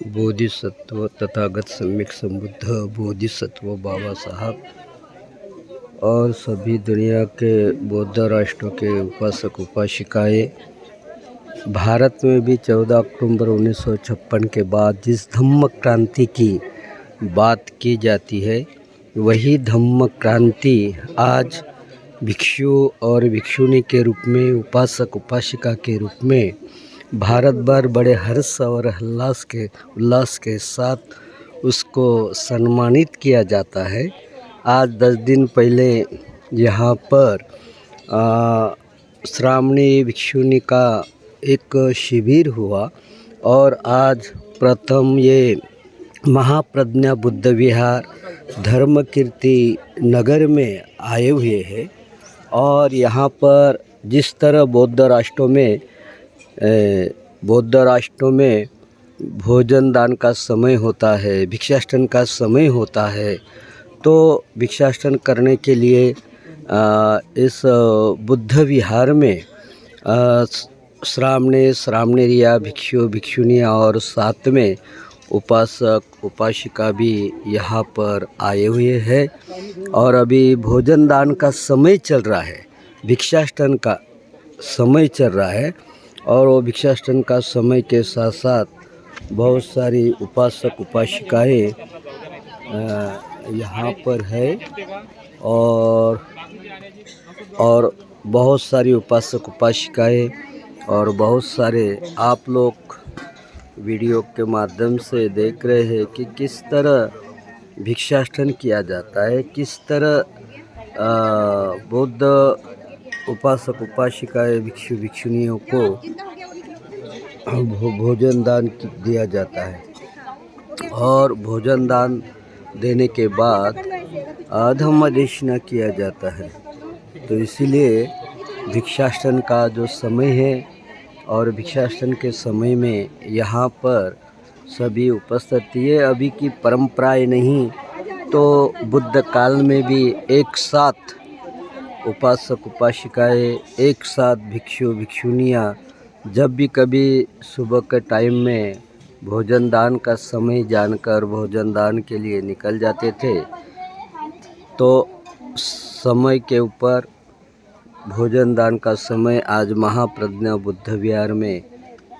बोधिसत्व तथागत सम्यक संबुद्ध बोधिसत्व बाबा साहब और सभी दुनिया के बौद्ध राष्ट्रों के उपासक उपासिकाएँ भारत में भी 14 अक्टूबर 1956 के बाद जिस धम्म क्रांति की बात की जाती है, वही धम्म क्रांति आज भिक्षु और भिक्षुणी के रूप में, उपासक उपासिका के रूप में भारत भर बड़े हर्ष और उल्लास के साथ उसको सम्मानित किया जाता है। आज 10 दिन पहले यहाँ पर श्रावणी भिक्षुणी का एक शिविर हुआ और आज प्रथम ये महाप्रज्ञा बुद्ध विहार धर्म कीर्ति नगर में आए हुए हैं। और यहाँ पर जिस तरह बौद्ध राष्ट्रों में भोजन दान का समय होता है, भिक्षाटन का समय होता है, तो भिक्षाटन करने के लिए इस बुद्ध विहार में श्रामणेरिया भिक्षु भिक्षुणियाँ और साथ में उपासक उपासिका भी यहाँ पर आए हुए हैं। और अभी भोजन दान का समय चल रहा है, भिक्षाटन का समय चल रहा है। और वो भिक्षाटन का समय के साथ साथ बहुत सारी उपासक उपासिकाएँ यहाँ पर है और बहुत सारी उपासक उपासिकाएँ और बहुत सारे आप लोग वीडियो के माध्यम से देख रहे हैं कि किस तरह भिक्षाटन किया जाता है, किस तरह बौद्ध उपासक उपासिकाएँ भिक्षु भिक्षुणियों को भोजन दान दिया जाता है। और भोजन दान देने के बाद धम्मदेशना किया जाता है। तो इसीलिए भिक्षाटन का जो समय है और भिक्षाटन के समय में यहाँ पर सभी उपस्थित, ये अभी की परंपराएं नहीं, तो बुद्ध काल में भी एक साथ उपासक उपासिकाएँ, एक साथ भिक्षु भिक्षुणियाँ जब भी कभी सुबह के टाइम में भोजन दान का समय जानकर भोजन दान के लिए निकल जाते थे। तो समय के ऊपर भोजन दान का समय आज महाप्रज्ञा बुद्ध विहार में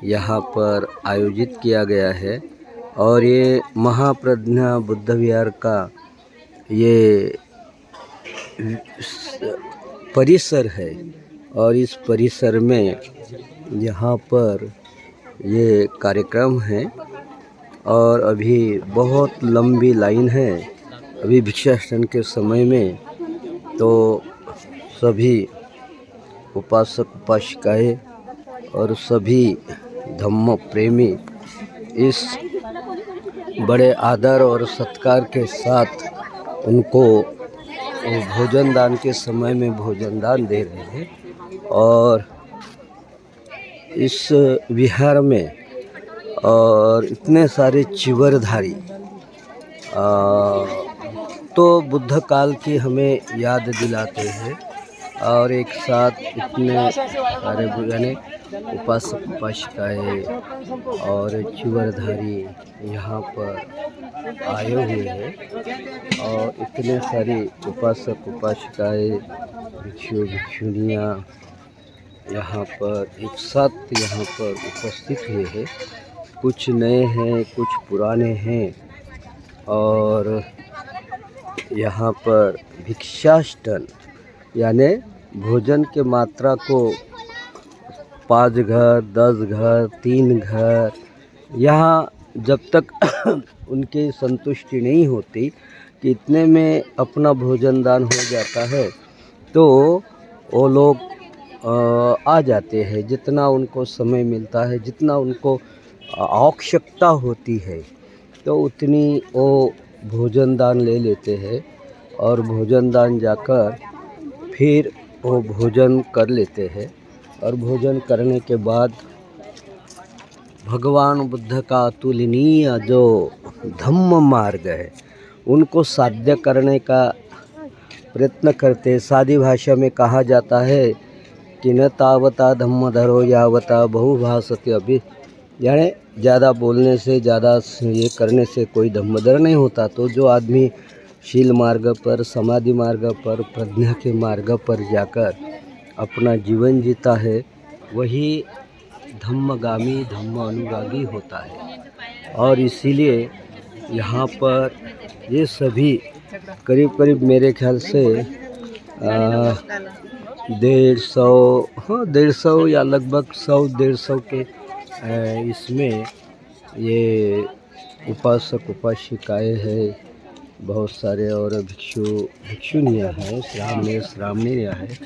यहाँ पर आयोजित किया गया है। और ये महाप्रज्ञा बुद्ध विहार का ये परिसर है और इस परिसर में यहाँ पर ये कार्यक्रम है और अभी बहुत लंबी लाइन है अभी भिक्षाटन के समय में। तो सभी उपासक उपासिकाएँ और सभी धम्म प्रेमी इस बड़े आदर और सत्कार के साथ उनको भोजन दान के समय में भोजन दान दे रहे हैं। और इस विहार में और इतने सारे चिवरधारी तो बुद्ध काल की हमें याद दिलाते हैं। और एक साथ इतने सारे यानी उपासक उपासिकाएँ और चिवरधारी यहाँ पर आए हुए हैं। और इतने सारी उपासक उपासिकाएँ भिक्षु भिक्षुणियाँ यहाँ पर एक साथ यहाँ पर उपस्थित हुए हैं। कुछ नए हैं, कुछ पुराने हैं। और यहाँ पर भिक्षाटन यानी भोजन के मात्रा को 5 घर 10 घर 3 घर, यहाँ जब तक उनकी संतुष्टि नहीं होती कि इतने में अपना भोजन दान हो जाता है, तो वो लोग आ जाते हैं। जितना उनको समय मिलता है, जितना उनको आवश्यकता होती है, तो उतनी वो भोजन दान ले लेते हैं। और भोजन दान जाकर फिर वो भोजन कर लेते हैं। और भोजन करने के बाद भगवान बुद्ध का अतुलनीय जो धम्म मार्ग है, उनको साध्य करने का प्रयत्न करते। सादी भाषा में कहा जाता है कि न तावता धम्मधरो यावता बहुभाषते यानी ज़्यादा बोलने से, ज़्यादा ये करने से कोई धम्मदर नहीं होता। तो जो आदमी शील मार्ग पर, समाधि मार्ग पर, प्रज्ञा के मार्ग पर जाकर अपना जीवन जीता है, वही धम्मगामी, धम्म अनुरागी होता है। और इसीलिए यहाँ पर ये सभी करीब करीब मेरे ख्याल से 150, हाँ 150 या लगभग 100-150 के इसमें ये उपासक उपासिकाएँ हैं बहुत सारे, और भिक्षुनियाँ हैं, श्रामणियाँ हैं।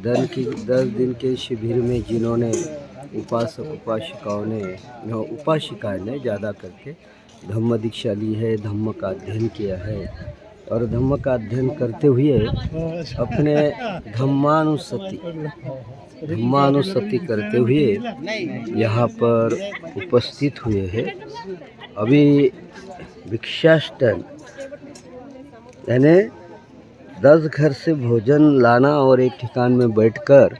10 दिन के शिविर में जिन्होंने उपासक उपासिकाओं ने, उपासिकाएँ ने ज़्यादा करके धम्म दीक्षा ली है, धम्म का अध्ययन किया है, और धम्म का अध्ययन करते हुए अपने धम्मानुसति करते हुए यहाँ पर उपस्थित हुए हैं। अभी भिक्षाटन यानी 10 घर से भोजन लाना और एक ठिकान में बैठकर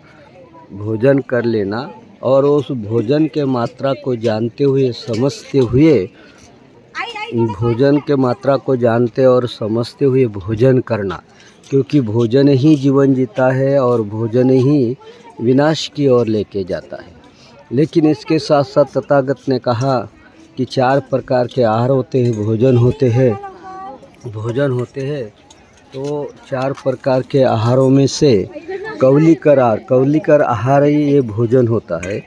भोजन कर लेना, और उस भोजन के मात्रा को जानते हुए, समझते हुए, भोजन के मात्रा को जानते और समझते हुए भोजन करना, क्योंकि भोजन ही जीवन जीता है और भोजन ही विनाश की ओर लेके जाता है। लेकिन इसके साथ साथ तथागत ने कहा कि 4 प्रकार के आहार होते हैं, भोजन होते हैं। तो 4 प्रकार के आहारों में से कौलिकर आहार ही ये भोजन होता है,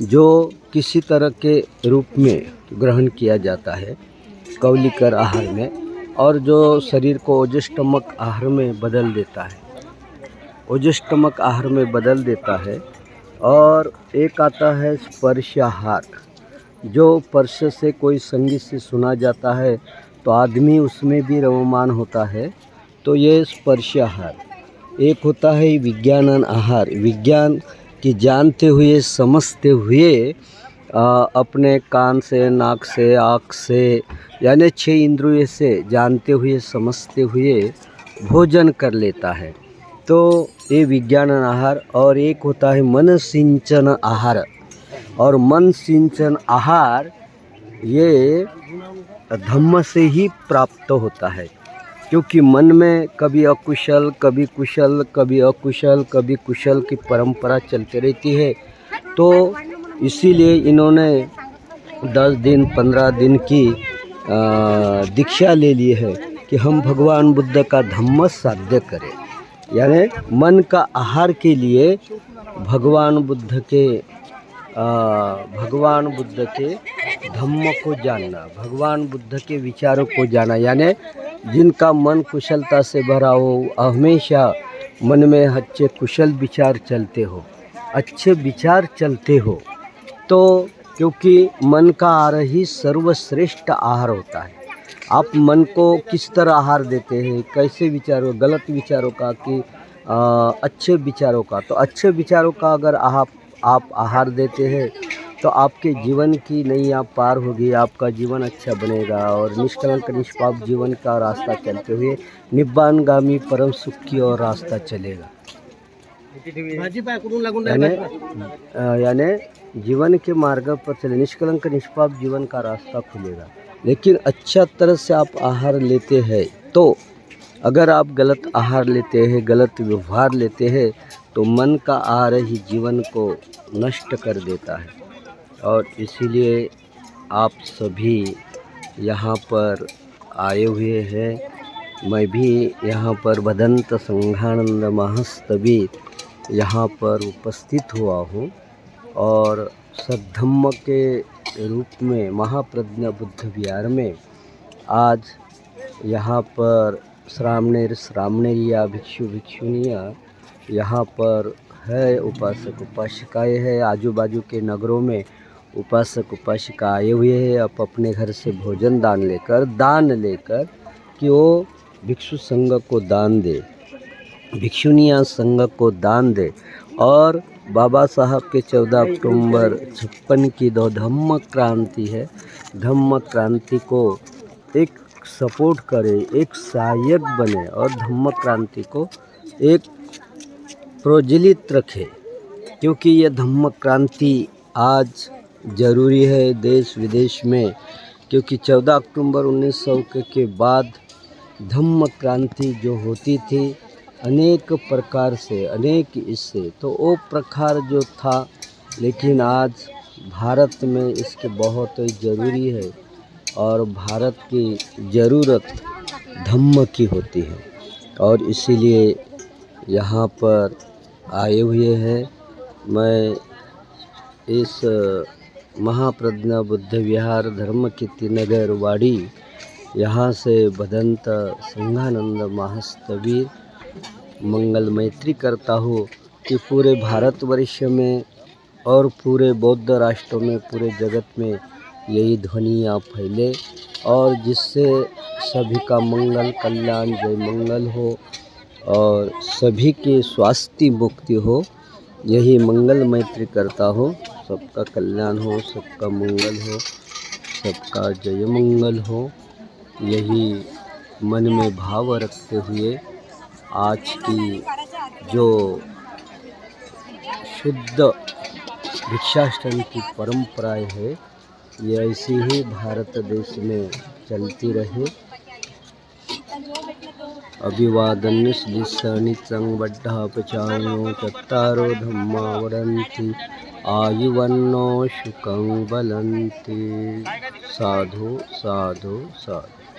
जो किसी तरह के रूप में ग्रहण किया जाता है कौलिकर आहार में, और जो शरीर को ओजस्टमक आहार में बदल देता है। और एक आता है स्पर्श आहार, जो स्पर्श से कोई संगीत से सुना जाता है तो आदमी उसमें भी रममान होता है, तो ये स्पर्श आहार। एक होता है विज्ञानन आहार, विज्ञान की जानते हुए, समझते हुए अपने कान से, नाक से, आँख से, यानी 6 इंद्रियों से जानते हुए, समझते हुए भोजन कर लेता है, तो ये विज्ञानन आहार। और एक होता है मन सिंचन आहार, और मन सिंचन आहार ये धम्म से ही प्राप्त होता है, क्योंकि मन में कभी अकुशल, कभी कुशल, कभी अकुशल, कभी कुशल की परंपरा चलती रहती है। तो इसीलिए इन्होंने 10 दिन 15 दिन की दीक्षा ले ली है कि हम भगवान बुद्ध का धम्म साध्य करें, यानी मन का आहार के लिए भगवान बुद्ध के धम्म को जानना, भगवान बुद्ध के विचारों को जाना, यानी जिनका मन कुशलता से भरा हो, हमेशा मन में अच्छे कुशल विचार चलते हो, तो क्योंकि मन का आहार ही सर्वश्रेष्ठ आहार होता है। आप मन को किस तरह आहार देते हैं, कैसे विचारों, गलत विचारों का कि अच्छे विचारों का, तो अच्छे विचारों का अगर आप आहार देते हैं तो आपके जीवन की नैया पार होगी, आपका जीवन अच्छा बनेगा, और निष्कलंक निष्पाप जीवन का रास्ता चलते हुए निब्बानगामी परम सुख की ओर रास्ता चलेगा। यानी जीवन के मार्ग पर चले, निष्कलंक निष्पाप जीवन का रास्ता खुलेगा। लेकिन अच्छा तरह से आप आहार लेते हैं, तो अगर आप गलत आहार लेते हैं, गलत व्यवहार लेते हैं, तो मन का आहार ही जीवन को नष्ट कर देता है। और इसीलिए आप सभी यहाँ पर आए हुए हैं। मैं भी यहाँ पर भदंत संघानंद महस्तभी यहाँ पर उपस्थित हुआ हूँ, और सद्धम्म के रूप में महाप्रज्ञा बुद्ध विहार में आज यहाँ पर श्रामणेरिया भिक्षु भिक्षुनियाँ यहाँ पर है, उपासक उपासिकाएँ हैं। आजू बाजू के नगरों में उपासक उपासिका आए हुए हैं, आप अपने घर से भोजन दान लेकर कि वो भिक्षु संघ को दान दे, भिक्षुनियाँ संघ को दान दे, और बाबा साहब के 14 अक्टूबर 56 की 2 धम्म क्रांति है, धम्म क्रांति को एक सपोर्ट करे, एक सहायक बने, और धम्म क्रांति को एक प्रज्वलित रखे, क्योंकि ये धम्म क्रांति आज ज़रूरी है देश विदेश में, क्योंकि 14 अक्टूबर 1900 के बाद धम्म क्रांति जो होती थी अनेक प्रकार से, अनेक इससे, तो वो प्रकार जो था, लेकिन आज भारत में इसके बहुत ज़रूरी है और भारत की ज़रूरत धम्म की होती है और इसीलिए यहाँ पर आए हुए हैं। मैं इस महाप्रज्ञा बुद्ध विहार धर्म कीर्ति नगर वाड़ी यहाँ से भदंत संघानंद महास्तवीर मंगल मैत्री करता हूँ कि पूरे भारतवर्ष में और पूरे बौद्ध राष्ट्रों में, पूरे जगत में यही ध्वनियाँ फैले और जिससे सभी का मंगल कल्याण जय मंगल हो और सभी के स्वास्थ्य मुक्ति हो। यही मंगल मैत्री करता हो, सबका कल्याण हो, सबका मंगल हो, सबका जय मंगल हो, यही मन में भाव रखते हुए आज की जो शुद्ध भिक्षाटन की परंपराएं है, ये ऐसी ही भारत देश में चलती रहे। अभिवादन श्रीशनि संवड्ढापचारो चत्तारो धम्मा वदन्ति आयुवन्नो सुखं बलन्ति। साधु साधु साधु।